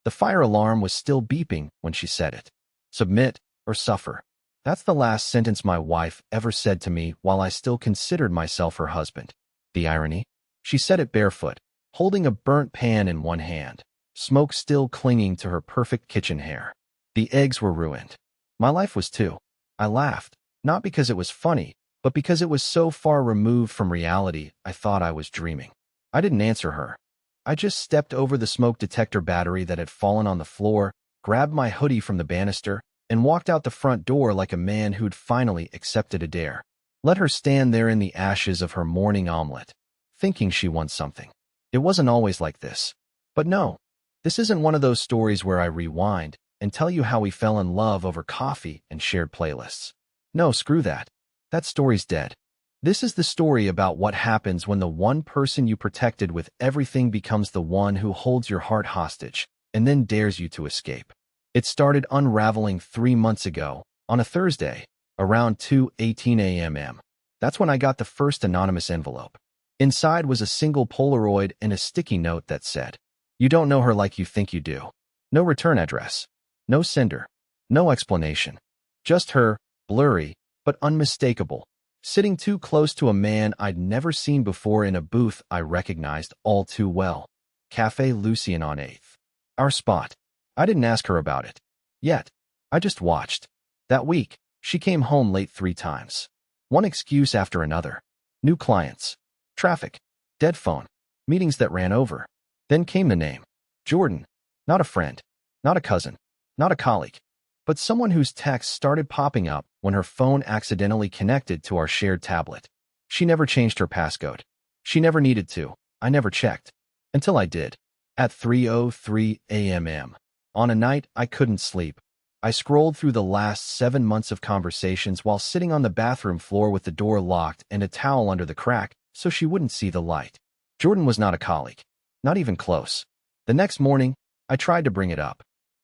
The fire alarm was still beeping when she said it. Submit or suffer. That's the last sentence my wife ever said to me while I still considered myself her husband. The irony? She said it barefoot, holding a burnt pan in one hand, smoke still clinging to her perfect kitchen hair. The eggs were ruined. My life was too. I laughed, not because it was funny, but because it was so far removed from reality I thought I was dreaming. I didn't answer her. I just stepped over the smoke detector battery that had fallen on the floor, grabbed my hoodie from the banister, and walked out the front door like a man who'd finally accepted a dare. Let her stand there in the ashes of her morning omelet, thinking she won something. It wasn't always like this. But no, this isn't one of those stories where I rewind and tell you how we fell in love over coffee and shared playlists. No, screw that. That story's dead. This is the story about what happens when the one person you protected with everything becomes the one who holds your heart hostage and then dares you to escape. It started unraveling 3 months ago, on a Thursday, around 2:18 a.m. That's when I got the first anonymous envelope. Inside was a single Polaroid and a sticky note that said, "You don't know her like you think you do." No return address. No sender. No explanation. Just her, blurry, but unmistakable, sitting too close to a man I'd never seen before in a booth I recognized all too well. Café Lucien on 8th. Our spot. I didn't ask her about it. Yet. I just watched. That week, she came home late 3 times. One excuse after another. New clients. Traffic. Dead phone. Meetings that ran over. Then came the name. Jordan. Not a friend. Not a cousin. Not a colleague. But someone whose texts started popping up when her phone accidentally connected to our shared tablet. She never changed her passcode. She never needed to. I never checked. Until I did. At 3:03 a.m. On a night I couldn't sleep. I scrolled through the last 7 months of conversations while sitting on the bathroom floor with the door locked and a towel under the crack so she wouldn't see the light. Jordan was not a colleague. Not even close. The next morning, I tried to bring it up.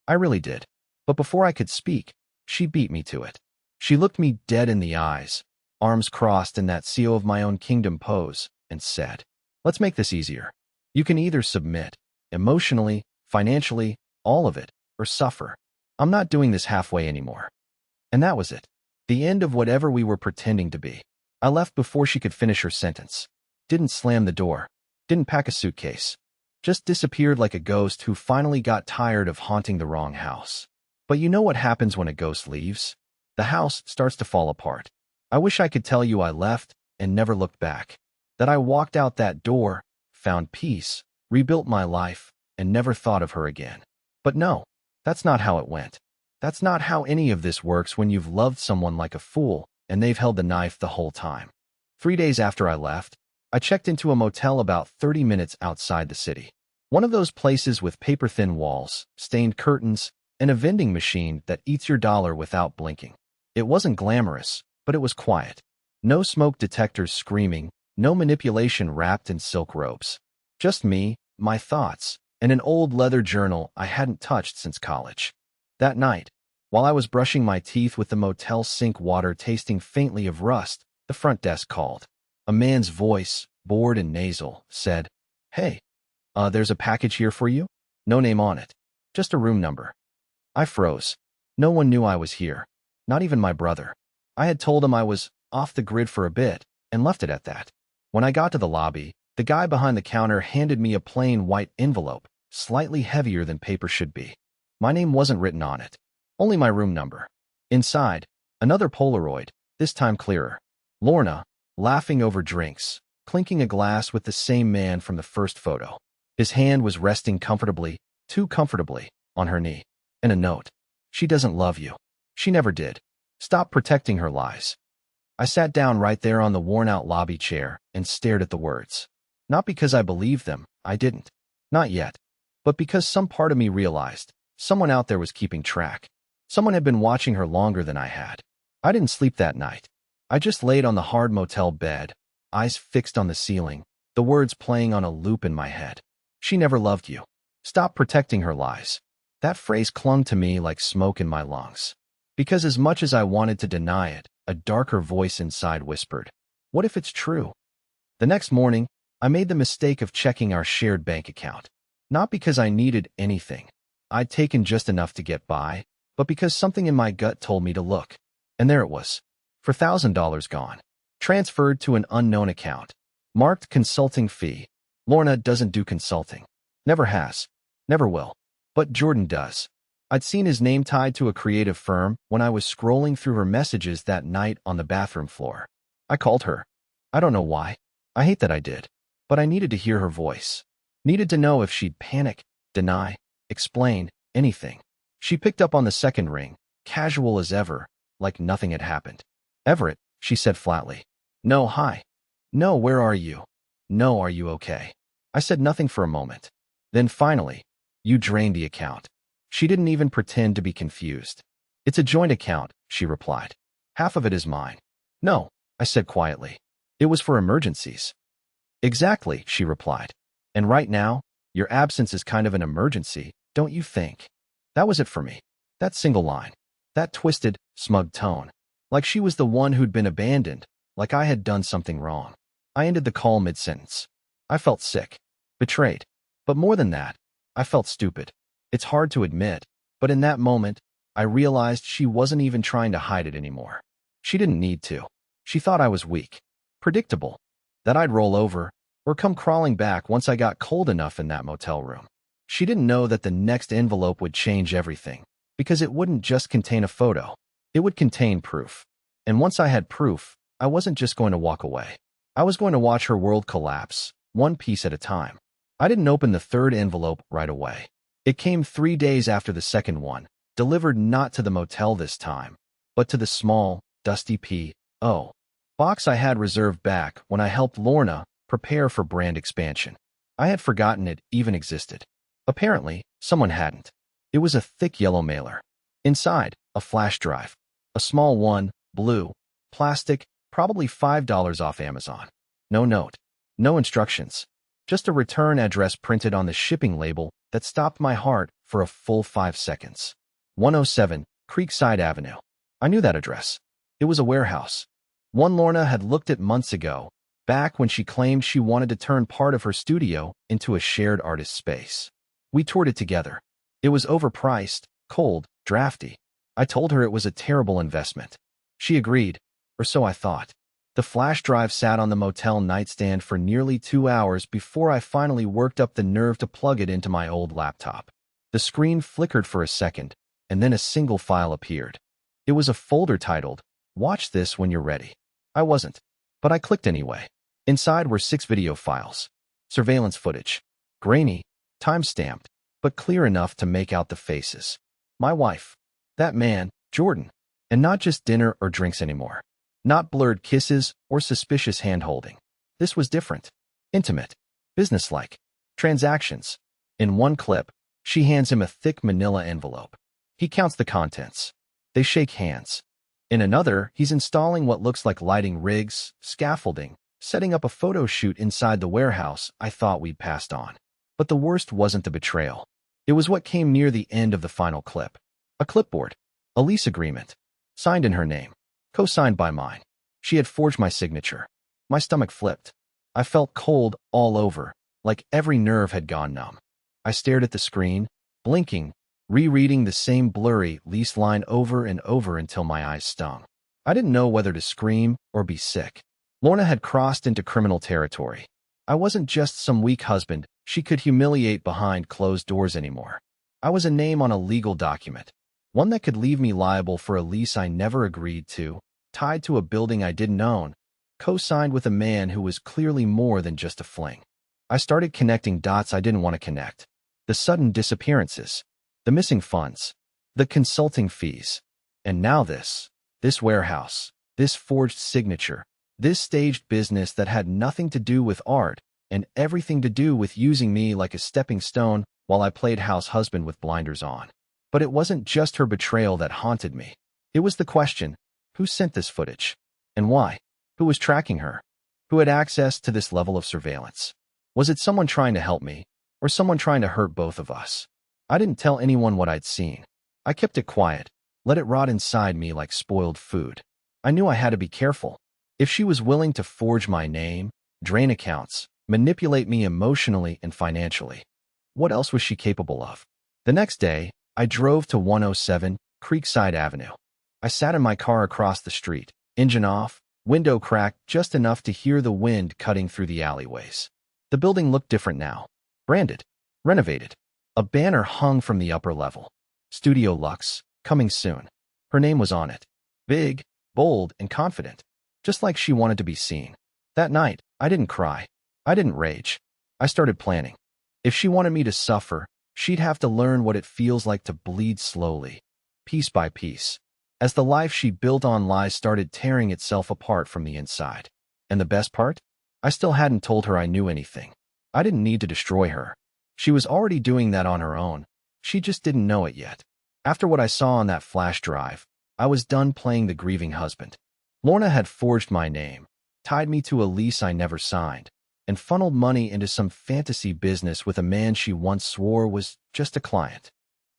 I really did. But before I could speak, she beat me to it. She looked me dead in the eyes, arms crossed in that CEO of my own kingdom pose, and said, "Let's make this easier. You can either submit, emotionally, financially, all of it, or suffer. I'm not doing this halfway anymore." And that was it. The end of whatever we were pretending to be. I left before she could finish her sentence. Didn't slam the door. Didn't pack a suitcase. Just disappeared like a ghost who finally got tired of haunting the wrong house. But you know what happens when a ghost leaves? The house starts to fall apart. I wish I could tell you I left and never looked back. That I walked out that door, found peace, rebuilt my life, and never thought of her again. But no, that's not how it went. That's not how any of this works when you've loved someone like a fool and they've held the knife the whole time. 3 days after I left, I checked into a motel about 30 minutes outside the city. One of those places with paper-thin walls, stained curtains, and a vending machine that eats your dollar without blinking. It wasn't glamorous, but it was quiet. No smoke detectors screaming, no manipulation wrapped in silk robes. Just me, my thoughts, and an old leather journal I hadn't touched since college. That night, while I was brushing my teeth with the motel sink water tasting faintly of rust, the front desk called. A man's voice, bored and nasal, said, "Hey, there's a package here for you?" No name on it. Just a room number. I froze. No one knew I was here. Not even my brother. I had told him I was off the grid for a bit and left it at that. When I got to the lobby, the guy behind the counter handed me a plain white envelope, slightly heavier than paper should be. My name wasn't written on it. Only my room number. Inside, another Polaroid, this time clearer. Lorna, laughing over drinks, clinking a glass with the same man from the first photo. His hand was resting comfortably, too comfortably, on her knee. And a note. "She doesn't love you. She never did. Stop protecting her lies." I sat down right there on the worn-out lobby chair and stared at the words. Not because I believed them, I didn't. Not yet. But because some part of me realized someone out there was keeping track. Someone had been watching her longer than I had. I didn't sleep that night. I just laid on the hard motel bed, eyes fixed on the ceiling, the words playing on a loop in my head. She never loved you. Stop protecting her lies. That phrase clung to me like smoke in my lungs. Because as much as I wanted to deny it, a darker voice inside whispered, "What if it's true?" The next morning, I made the mistake of checking our shared bank account. Not because I needed anything, I'd taken just enough to get by, but because something in my gut told me to look. And there it was. $4,000 gone. Transferred to an unknown account. Marked consulting fee. Lorna doesn't do consulting. Never has. Never will. But Jordan does. I'd seen his name tied to a creative firm when I was scrolling through her messages that night on the bathroom floor. I called her. I don't know why. I hate that I did. But I needed to hear her voice. Needed to know if she'd panic, deny, explain, anything. She picked up on the second ring, casual as ever, like nothing had happened. Everett, she said flatly. No, hi. No, where are you? No, are you okay? I said nothing for a moment. Then finally, you drained the account. She didn't even pretend to be confused. It's a joint account, she replied. Half of it is mine. No, I said quietly. It was for emergencies. Exactly, she replied. And right now, your absence is kind of an emergency, don't you think? That was it for me. That single line. That twisted, smug tone. Like she was the one who'd been abandoned, like I had done something wrong. I ended the call mid-sentence. I felt sick. Betrayed. But more than that, I felt stupid. It's hard to admit, but in that moment, I realized she wasn't even trying to hide it anymore. She didn't need to. She thought I was weak. Predictable. That I'd roll over, or come crawling back once I got cold enough in that motel room. She didn't know that the next envelope would change everything, because it wouldn't just contain a photo. It would contain proof. And once I had proof, I wasn't just going to walk away. I was going to watch her world collapse, one piece at a time. I didn't open the third envelope right away. It came 3 days after the second one, delivered not to the motel this time, but to the small, dusty P.O. box I had reserved back when I helped Lorna prepare for brand expansion. I had forgotten it even existed. Apparently, someone hadn't. It was a thick yellow mailer. Inside, a flash drive. A small one, blue, plastic, probably $5 off Amazon. No note. No instructions. Just a return address printed on the shipping label that stopped my heart for a full 5 seconds. 107 Creekside Avenue. I knew that address. It was a warehouse. One Lorna had looked at months ago, back when she claimed she wanted to turn part of her studio into a shared artist space. We toured it together. It was overpriced, cold, drafty. I told her it was a terrible investment. She agreed, or so I thought. The flash drive sat on the motel nightstand for nearly 2 hours before I finally worked up the nerve to plug it into my old laptop. The screen flickered for a second, and then a single file appeared. It was a folder titled, "Watch this when you're ready." I wasn't, but I clicked anyway. Inside were 6 video files. Surveillance footage. Grainy, time-stamped, but clear enough to make out the faces. My wife. That man, Jordan. And not just dinner or drinks anymore. Not blurred kisses or suspicious hand-holding. This was different. Intimate. Businesslike. Transactions. In one clip, she hands him a thick manila envelope. He counts the contents. They shake hands. In another, he's installing what looks like lighting rigs, scaffolding, setting up a photo shoot inside the warehouse I thought we'd passed on. But the worst wasn't the betrayal. It was what came near the end of the final clip. A clipboard. A lease agreement. Signed in her name. Co-signed by mine. She had forged my signature. My stomach flipped. I felt cold all over, like every nerve had gone numb. I stared at the screen, blinking, rereading the same blurry lease line over and over until my eyes stung. I didn't know whether to scream or be sick. Lorna had crossed into criminal territory. I wasn't just some weak husband she could humiliate behind closed doors anymore. I was a name on a legal document, one that could leave me liable for a lease I never agreed to, tied to a building I didn't own, co-signed with a man who was clearly more than just a fling. I started connecting dots I didn't want to connect. The sudden disappearances, the missing funds, the consulting fees, and now this warehouse, this forged signature, this staged business that had nothing to do with art and everything to do with using me like a stepping stone while I played house husband with blinders on. But it wasn't just her betrayal that haunted me. It was the question, who sent this footage? And why? Who was tracking her? Who had access to this level of surveillance? Was it someone trying to help me, or someone trying to hurt both of us? I didn't tell anyone what I'd seen. I kept it quiet, let it rot inside me like spoiled food. I knew I had to be careful. If she was willing to forge my name, drain accounts, manipulate me emotionally and financially, what else was she capable of? The next day, I drove to 107 Creekside Avenue. I sat in my car across the street, engine off, window cracked just enough to hear the wind cutting through the alleyways. The building looked different now. Branded. Renovated. A banner hung from the upper level. Studio Luxe, coming soon. Her name was on it. Big, bold, and confident. Just like she wanted to be seen. That night, I didn't cry. I didn't rage. I started planning. If she wanted me to suffer, she'd have to learn what it feels like to bleed slowly, piece by piece, as the life she built on lies started tearing itself apart from the inside. And the best part? I still hadn't told her I knew anything. I didn't need to destroy her. She was already doing that on her own. She just didn't know it yet. After what I saw on that flash drive, I was done playing the grieving husband. Lorna had forged my name, tied me to a lease I never signed, and funneled money into some fantasy business with a man she once swore was just a client.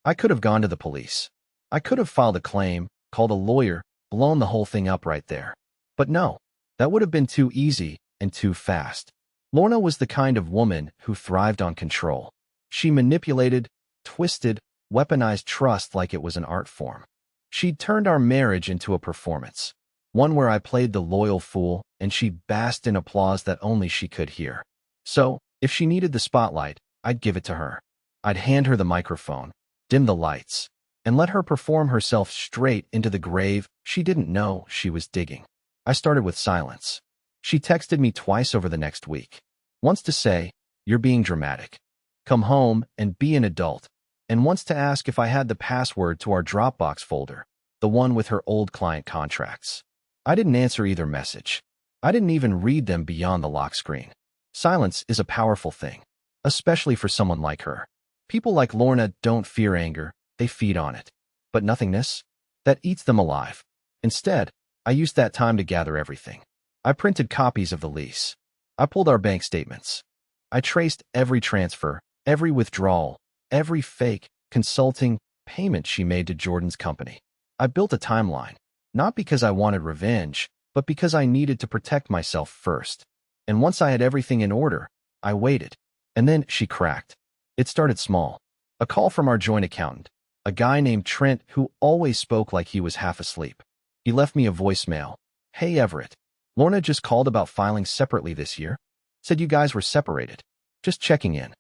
I could have gone to the police. I could have filed a claim, called a lawyer, blown the whole thing up right there. But no, that would have been too easy and too fast. Lorna was the kind of woman who thrived on control. She manipulated, twisted, weaponized trust like it was an art form. She'd turned our marriage into a performance, one where I played the loyal fool and she basked in applause that only she could hear. So, if she needed the spotlight, I'd give it to her. I'd hand her the microphone, dim the lights, and let her perform herself straight into the grave she didn't know she was digging. I started with silence. She texted me twice over the next week. Once to say, "You're being dramatic. Come home and be an adult." And once to ask if I had the password to our Dropbox folder, the one with her old client contracts. I didn't answer either message. I didn't even read them beyond the lock screen. Silence is a powerful thing, especially for someone like her. People like Lorna don't fear anger, they feed on it. But nothingness? That eats them alive. Instead, I used that time to gather everything. I printed copies of the lease. I pulled our bank statements. I traced every transfer, every withdrawal, every fake, consulting payment she made to Jordan's company. I built a timeline, not because I wanted revenge, but because I needed to protect myself first. And once I had everything in order, I waited. And then she cracked. It started small. A call from our joint accountant, a guy named Trent who always spoke like he was half asleep. He left me a voicemail. "Hey Everett, Lorna just called about filing separately this year. Said you guys were separated. Just checking in."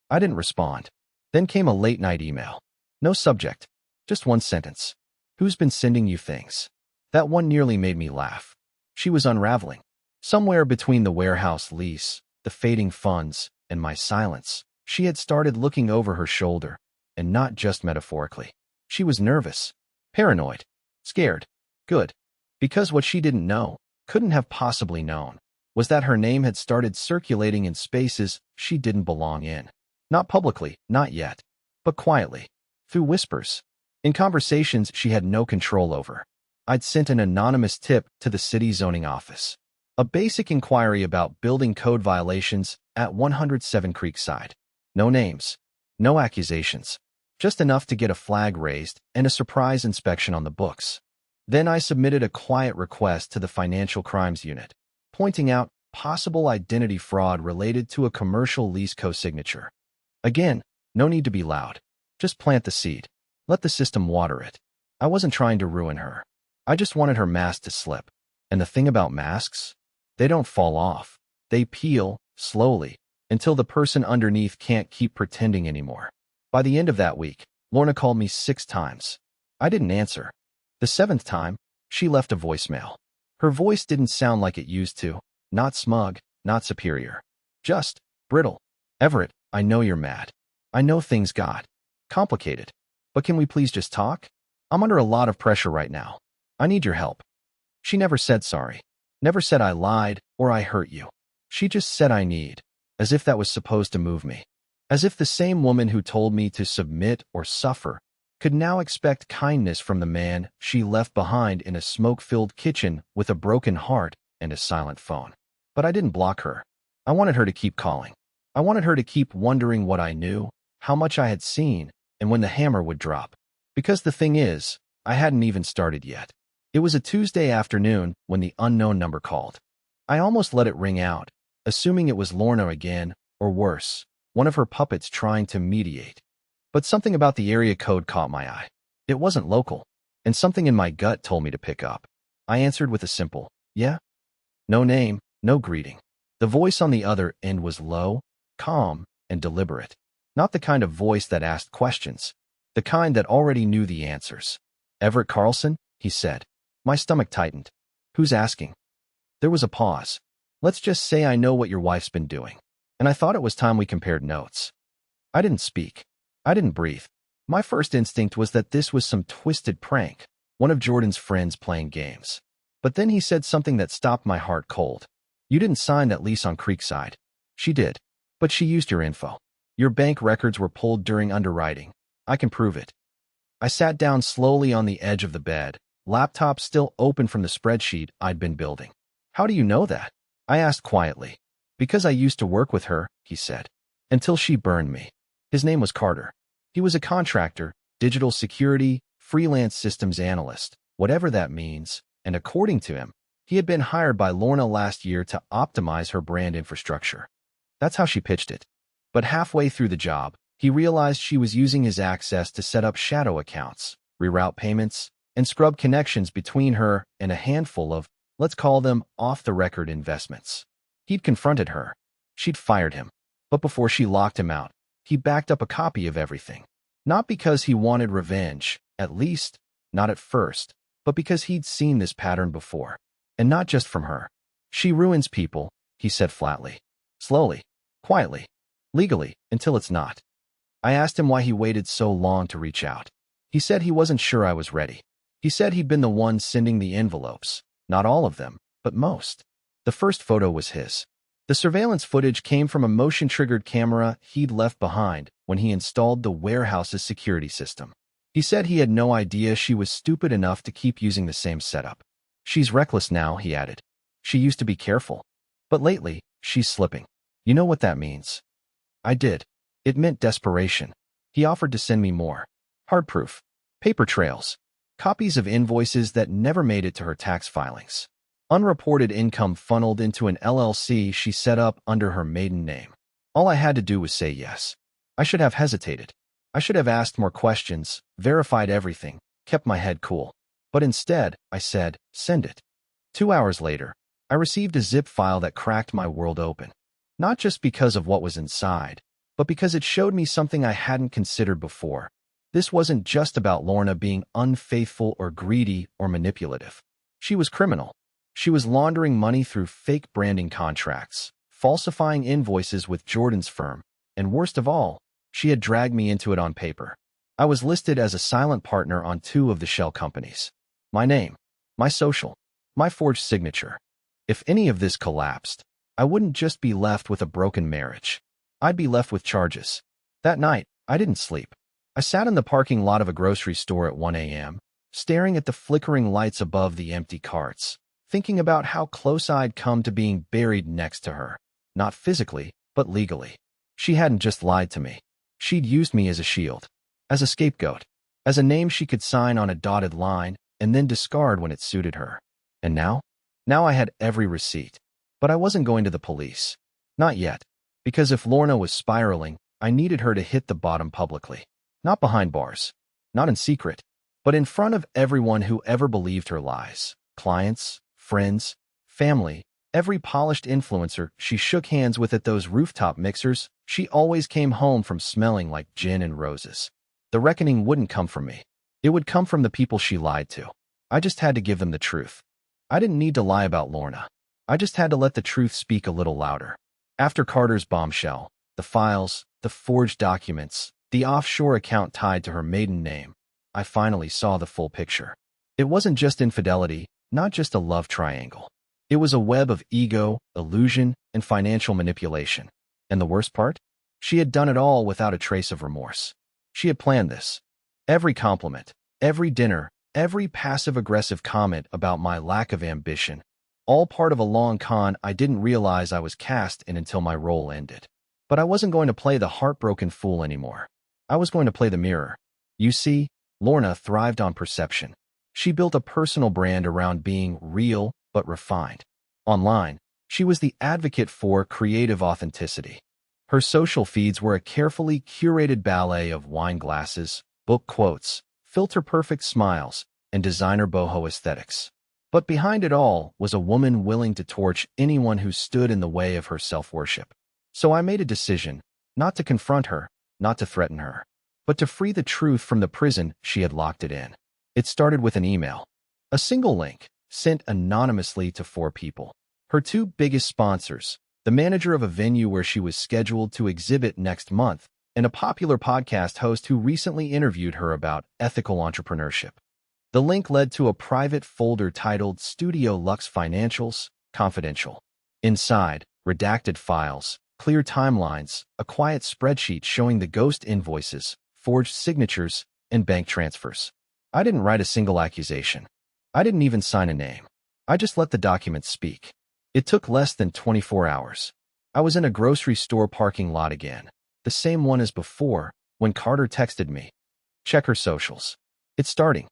I didn't respond. Then came a late-night email. No subject, just one sentence. "Who's been sending you things?" That one nearly made me laugh. She was unraveling. Somewhere between the warehouse lease, the fading funds, and my silence, she had started looking over her shoulder, and not just metaphorically. She was nervous, paranoid, scared. Good. Because what she didn't know, couldn't have possibly known, was that her name had started circulating in spaces she didn't belong in. Not publicly, not yet, but quietly, through whispers, in conversations she had no control over. I'd sent an anonymous tip to the city zoning office. A basic inquiry about building code violations at 107 Creekside. No names, no accusations, just enough to get a flag raised and a surprise inspection on the books. Then I submitted a quiet request to the Financial Crimes Unit, pointing out possible identity fraud related to a commercial lease co-signature. Again, no need to be loud. Just plant the seed. Let the system water it. I wasn't trying to ruin her. I just wanted her mask to slip. And the thing about masks? They don't fall off. They peel, slowly, until the person underneath can't keep pretending anymore. By the end of that week, Lorna called me 6 times. I didn't answer. The 7th time, she left a voicemail. Her voice didn't sound like it used to. Not smug, not superior. Just brittle. "Everett, I know you're mad. I know things got complicated. But can we please just talk? I'm under a lot of pressure right now. I need your help." She never said sorry. Never said I lied or I hurt you. She just said I need, as if that was supposed to move me. As if the same woman who told me to submit or suffer could now expect kindness from the man she left behind in a smoke-filled kitchen with a broken heart and a silent phone. But I didn't block her. I wanted her to keep calling. I wanted her to keep wondering what I knew, how much I had seen, and when the hammer would drop. Because the thing is, I hadn't even started yet. It was a Tuesday afternoon when the unknown number called. I almost let it ring out, assuming it was Lorna again, or worse, one of her puppets trying to mediate. But something about the area code caught my eye. It wasn't local, and something in my gut told me to pick up. I answered with a simple, yeah. No name, no greeting. The voice on the other end was low, calm, and deliberate. Not the kind of voice that asked questions, the kind that already knew the answers. Everett Carlson, he said. My stomach tightened. Who's asking? There was a pause. Let's just say I know what your wife's been doing. And I thought it was time we compared notes. I didn't speak. I didn't breathe. My first instinct was that this was some twisted prank, one of Jordan's friends playing games. But then he said something that stopped my heart cold. You didn't sign that lease on Creekside. She did. But she used your info. Your bank records were pulled during underwriting. I can prove it. I sat down slowly on the edge of the bed, laptop still open from the spreadsheet I'd been building. How do you know that? I asked quietly. Because I used to work with her, he said. Until she burned me. His name was Carter. He was a contractor, digital security, freelance systems analyst, whatever that means, and according to him, he had been hired by Lorna last year to optimize her brand infrastructure. That's how she pitched it. But halfway through the job, he realized she was using his access to set up shadow accounts, reroute payments, and scrub connections between her and a handful of, let's call them, off-the-record investments. He'd confronted her. She'd fired him. But before she locked him out, he backed up a copy of everything. Not because he wanted revenge, at least, not at first, but because he'd seen this pattern before. And not just from her. She ruins people, he said flatly. Slowly, quietly, legally, until it's not. I asked him why he waited so long to reach out. He said he wasn't sure I was ready. He said he'd been the one sending the envelopes. Not all of them, but most. The first photo was his. The surveillance footage came from a motion-triggered camera he'd left behind when he installed the warehouse's security system. He said he had no idea she was stupid enough to keep using the same setup. She's reckless now, he added. She used to be careful. But lately, she's slipping. You know what that means? I did. It meant desperation. He offered to send me more. Hard proof. Paper trails. Copies of invoices that never made it to her tax filings. Unreported income funneled into an LLC she set up under her maiden name. All I had to do was say yes. I should have hesitated. I should have asked more questions, verified everything, kept my head cool. But instead, I said, send it. 2 hours later, I received a zip file that cracked my world open. Not just because of what was inside, but because it showed me something I hadn't considered before. This wasn't just about Lorna being unfaithful or greedy or manipulative. She was criminal. She was laundering money through fake branding contracts, falsifying invoices with Jordan's firm, and worst of all, she had dragged me into it on paper. I was listed as a silent partner on 2 of the shell companies. My name, my social, my forged signature. If any of this collapsed, I wouldn't just be left with a broken marriage. I'd be left with charges. That night, I didn't sleep. I sat in the parking lot of a grocery store at 1 a.m., staring at the flickering lights above the empty carts, thinking about how close I'd come to being buried next to her. Not physically, but legally. She hadn't just lied to me. She'd used me as a shield, as a scapegoat, as a name she could sign on a dotted line and then discard when it suited her. And now? Now I had every receipt. But I wasn't going to the police. Not yet. Because if Lorna was spiraling, I needed her to hit the bottom publicly. Not behind bars. Not in secret. But in front of everyone who ever believed her lies. Clients, friends, family, every polished influencer she shook hands with at those rooftop mixers. She always came home from smelling like gin and roses. The reckoning wouldn't come from me. It would come from the people she lied to. I just had to give them the truth. I didn't need to lie about Lorna. I just had to let the truth speak a little louder. After Carter's bombshell, the files, the forged documents, the offshore account tied to her maiden name, I finally saw the full picture. It wasn't just infidelity, not just a love triangle. It was a web of ego, illusion, and financial manipulation. And the worst part? She had done it all without a trace of remorse. She had planned this. Every compliment, every dinner, every passive-aggressive comment about my lack of ambition, all part of a long con I didn't realize I was cast in until my role ended. But I wasn't going to play the heartbroken fool anymore. I was going to play the mirror. You see, Lorna thrived on perception. She built a personal brand around being real but refined. Online, she was the advocate for creative authenticity. Her social feeds were a carefully curated ballet of wine glasses, book quotes, filter-perfect smiles, and designer boho aesthetics. But behind it all was a woman willing to torch anyone who stood in the way of her self-worship. So I made a decision, not to confront her, not to threaten her, but to free the truth from the prison she had locked it in. It started with an email. A single link, sent anonymously to 4 people. Her 2 biggest sponsors, the manager of a venue where she was scheduled to exhibit next month, and a popular podcast host who recently interviewed her about ethical entrepreneurship. The link led to a private folder titled Studio Lux Financials, Confidential. Inside, redacted files, clear timelines, a quiet spreadsheet showing the ghost invoices, forged signatures, and bank transfers. I didn't write a single accusation. I didn't even sign a name. I just let the documents speak. It took less than 24 hours. I was in a grocery store parking lot again, the same one as before, when Carter texted me. Check her socials. It's starting.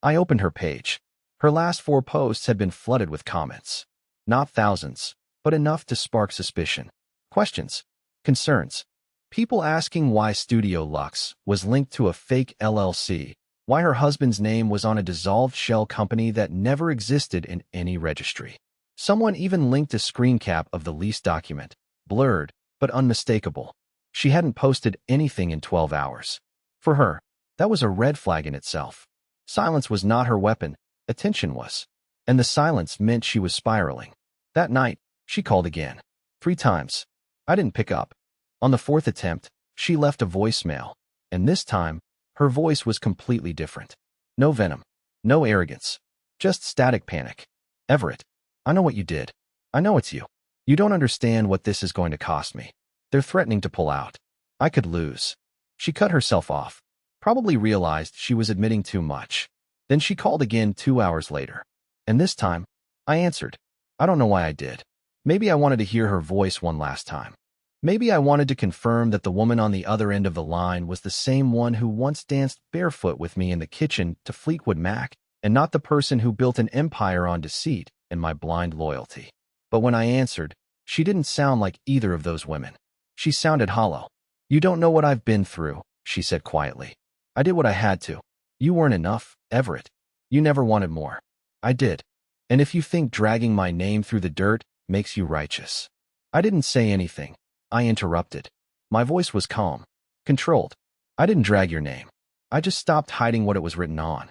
I opened her page. Her last 4 posts had been flooded with comments. Not thousands, but enough to spark suspicion. Questions. Concerns. People asking why Studio Lux was linked to a fake LLC, why her husband's name was on a dissolved shell company that never existed in any registry. Someone even linked a screen cap of the lease document, blurred, but unmistakable. She hadn't posted anything in 12 hours. For her, that was a red flag in itself. Silence was not her weapon, attention was. And the silence meant she was spiraling. That night, she called again. 3 times. I didn't pick up. On the 4th attempt, she left a voicemail, and this time, her voice was completely different. No venom. No arrogance. Just static panic. Everett, I know what you did. I know it's you. You don't understand what this is going to cost me. They're threatening to pull out. I could lose. She cut herself off. Probably realized she was admitting too much. Then she called again 2 hours later. And this time, I answered. I don't know why I did. Maybe I wanted to hear her voice one last time. Maybe I wanted to confirm that the woman on the other end of the line was the same one who once danced barefoot with me in the kitchen to Fleetwood Mac, and not the person who built an empire on deceit and my blind loyalty. But when I answered, she didn't sound like either of those women. She sounded hollow. You don't know what I've been through, she said quietly. I did what I had to. You weren't enough, Everett. You never wanted more. I did. And if you think dragging my name through the dirt makes you righteous. I didn't say anything. I interrupted. My voice was calm, controlled. I didn't drag your name. I just stopped hiding what it was written on.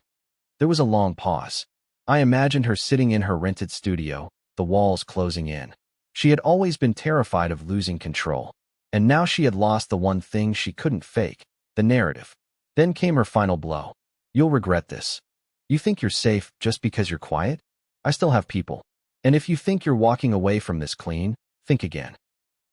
There was a long pause. I imagined her sitting in her rented studio, the walls closing in. She had always been terrified of losing control. And now she had lost the one thing she couldn't fake, the narrative. Then came her final blow. You'll regret this. You think you're safe just because you're quiet? I still have people. And if you think you're walking away from this clean, think again.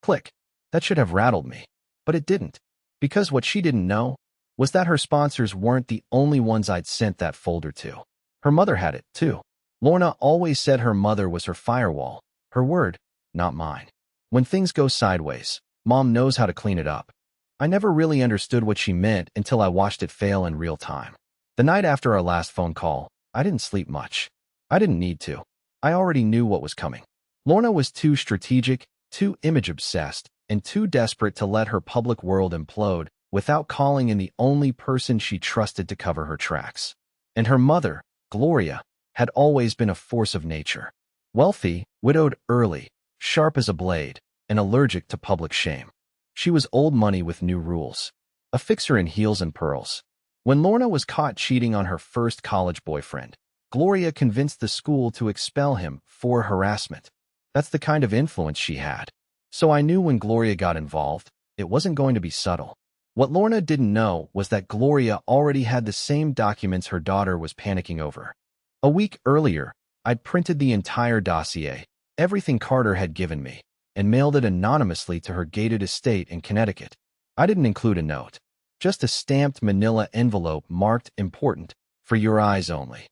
Click. That should have rattled me. But it didn't. Because what she didn't know was that her sponsors weren't the only ones I'd sent that folder to. Her mother had it, too. Lorna always said her mother was her firewall. Her word, not mine. When things go sideways, Mom knows how to clean it up. I never really understood what she meant until I watched it fail in real time. The night after our last phone call, I didn't sleep much. I didn't need to. I already knew what was coming. Lorna was too strategic, too image-obsessed, and too desperate to let her public world implode without calling in the only person she trusted to cover her tracks. And her mother, Gloria, had always been a force of nature. Wealthy, widowed early, sharp as a blade, and allergic to public shame. She was old money with new rules, a fixer in heels and pearls. When Lorna was caught cheating on her first college boyfriend, Gloria convinced the school to expel him for harassment. That's the kind of influence she had. So I knew when Gloria got involved, it wasn't going to be subtle. What Lorna didn't know was that Gloria already had the same documents her daughter was panicking over. A week earlier, I'd printed the entire dossier, everything Carter had given me, and mailed it anonymously to her gated estate in Connecticut. I didn't include a note, just a stamped manila envelope marked important, for your eyes only.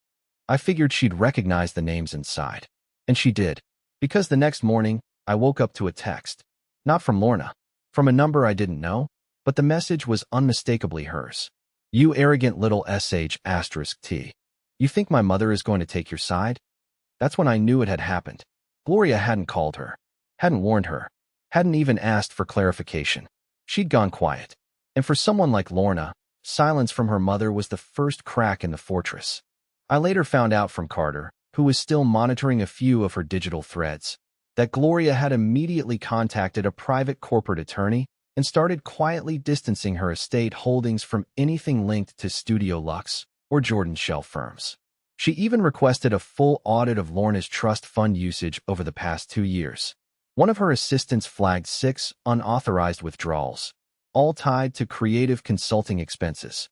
I figured she'd recognize the names inside. And she did, because the next morning, I woke up to a text. Not from Lorna, from a number I didn't know, but the message was unmistakably hers. You arrogant little sh*t. You think my mother is going to take your side? That's when I knew it had happened. Gloria hadn't called her, hadn't warned her, hadn't even asked for clarification. She'd gone quiet. And for someone like Lorna, silence from her mother was the first crack in the fortress. I later found out from Carter, who was still monitoring a few of her digital threads, that Gloria had immediately contacted a private corporate attorney and started quietly distancing her estate holdings from anything linked to Studio Luxe or Jordan Shell firms. She even requested a full audit of Lorna's trust fund usage over the past 2 years. One of her assistants flagged 6 unauthorized withdrawals, all tied to creative consulting expenses.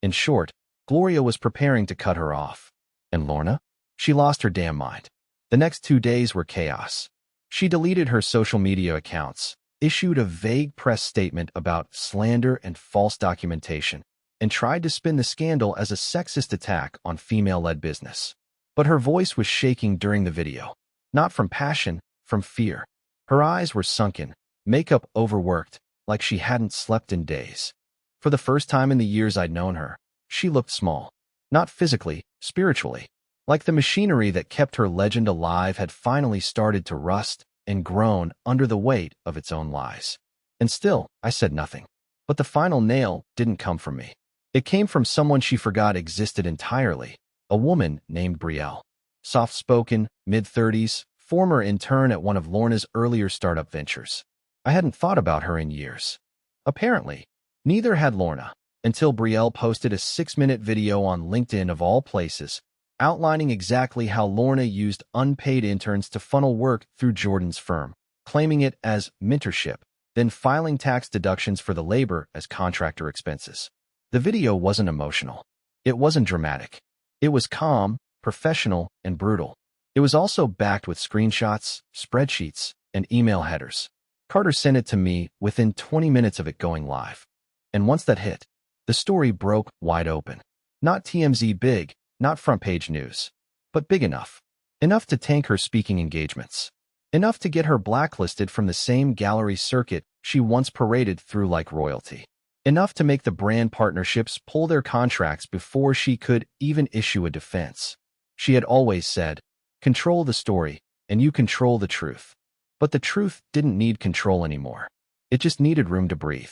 In short, Gloria was preparing to cut her off. And Lorna? She lost her damn mind. The next 2 days were chaos. She deleted her social media accounts, issued a vague press statement about slander and false documentation, and tried to spin the scandal as a sexist attack on female-led business. But her voice was shaking during the video. Not from passion, from fear. Her eyes were sunken, makeup overworked, like she hadn't slept in days. For the first time in the years I'd known her, she looked small. Not physically, spiritually. Like the machinery that kept her legend alive had finally started to rust and groan under the weight of its own lies. And still, I said nothing. But the final nail didn't come from me. It came from someone she forgot existed entirely, a woman named Brielle. Soft-spoken, mid-30s, former intern at one of Lorna's earlier startup ventures. I hadn't thought about her in years. Apparently, neither had Lorna, until Brielle posted a 6-minute video on LinkedIn of all places, outlining exactly how Lorna used unpaid interns to funnel work through Jordan's firm, claiming it as mentorship, then filing tax deductions for the labor as contractor expenses. The video wasn't emotional. It wasn't dramatic. It was calm, professional, and brutal. It was also backed with screenshots, spreadsheets, and email headers. Carter sent it to me within 20 minutes of it going live. And once that hit, the story broke wide open. Not TMZ big, not front-page news, but big enough. Enough to tank her speaking engagements. Enough to get her blacklisted from the same gallery circuit she once paraded through like royalty. Enough to make the brand partnerships pull their contracts before she could even issue a defense. She had always said, "Control the story, and you control the truth." But the truth didn't need control anymore. It just needed room to breathe.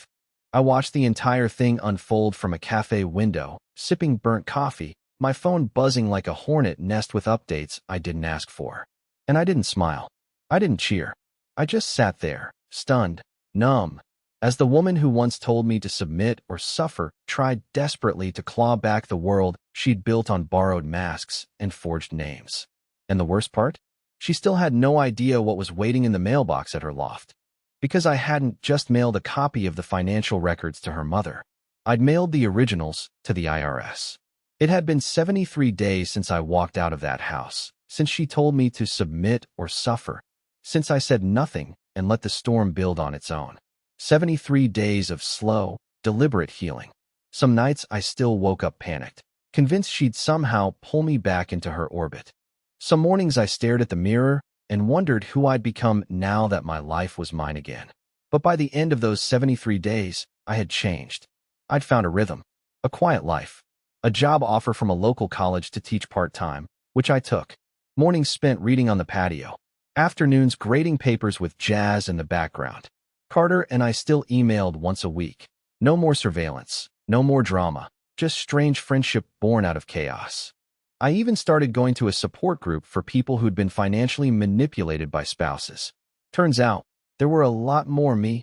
I watched the entire thing unfold from a cafe window, sipping burnt coffee, my phone buzzing like a hornet nest with updates I didn't ask for. And I didn't smile. I didn't cheer. I just sat there, stunned, numb, as the woman who once told me to submit or suffer tried desperately to claw back the world she'd built on borrowed masks and forged names. And the worst part? She still had no idea what was waiting in the mailbox at her loft. Because I hadn't just mailed a copy of the financial records to her mother. I'd mailed the originals to the IRS. It had been 73 days since I walked out of that house, since she told me to submit or suffer, since I said nothing and let the storm build on its own. 73 days of slow, deliberate healing. Some nights I still woke up panicked, convinced she'd somehow pull me back into her orbit. Some mornings I stared at the mirror and wondered who I'd become now that my life was mine again. But by the end of those 73 days, I had changed. I'd found a rhythm, a quiet life, a job offer from a local college to teach part-time, which I took. Mornings spent reading on the patio, afternoons grading papers with jazz in the background. Carter and I still emailed once a week. No more surveillance, no more drama, just strange friendship born out of chaos. I even started going to a support group for people who'd been financially manipulated by spouses. Turns out, there were a lot more me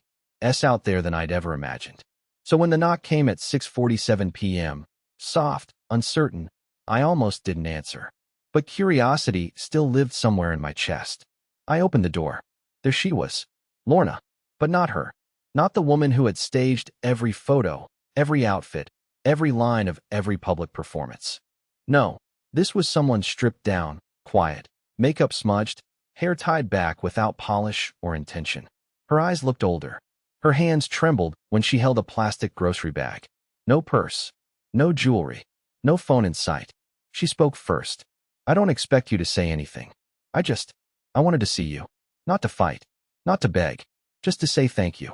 out there than I'd ever imagined. So when the knock came at 6:47 p.m., soft, uncertain, I almost didn't answer. But curiosity still lived somewhere in my chest. I opened the door. There she was, Lorna. But not her. Not the woman who had staged every photo, every outfit, every line of every public performance. No, this was someone stripped down, quiet, makeup smudged, hair tied back without polish or intention. Her eyes looked older. Her hands trembled when she held a plastic grocery bag. No purse, no jewelry, no phone in sight. She spoke first. "I don't expect you to say anything. I wanted to see you. Not to fight, not to beg. Just to say thank you."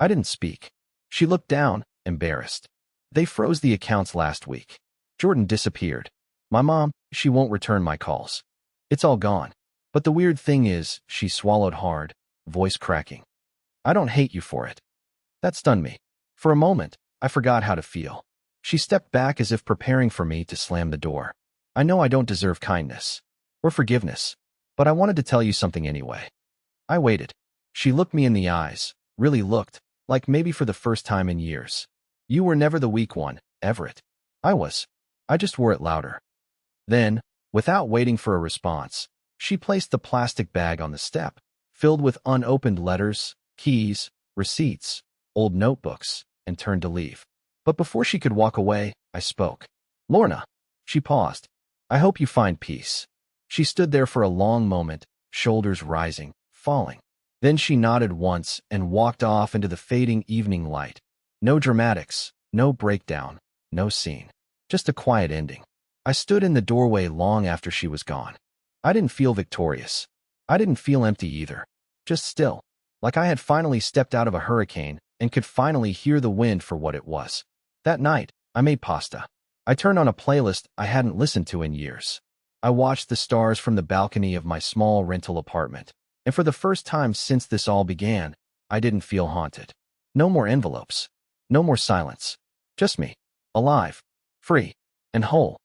I didn't speak. She looked down, embarrassed. "They froze the accounts last week. Jordan disappeared. My mom, she won't return my calls. It's all gone. But the weird thing is," she swallowed hard, voice cracking, I don't hate you for it." That stunned me. For a moment, I forgot how to feel. She stepped back as if preparing for me to slam the door. "I know I don't deserve kindness or forgiveness, but I wanted to tell you something anyway." I waited. She looked me in the eyes, really looked, like maybe for the first time in years. "You were never the weak one, Everett." I was. I just wore it louder. Then, without waiting for a response, she placed the plastic bag on the step, filled with unopened letters, keys, receipts, old notebooks, and turned to leave. But before she could walk away, I spoke. "Lorna." She paused. "I hope you find peace." She stood there for a long moment, shoulders rising, falling. Then she nodded once and walked off into the fading evening light. No dramatics, no breakdown, no scene. Just a quiet ending. I stood in the doorway long after she was gone. I didn't feel victorious. I didn't feel empty either. Just still, like I had finally stepped out of a hurricane and could finally hear the wind for what it was. That night, I made pasta. I turned on a playlist I hadn't listened to in years. I watched the stars from the balcony of my small rental apartment. And for the first time since this all began, I didn't feel haunted. No more envelopes. No more silence. Just me. Alive. Free. And whole.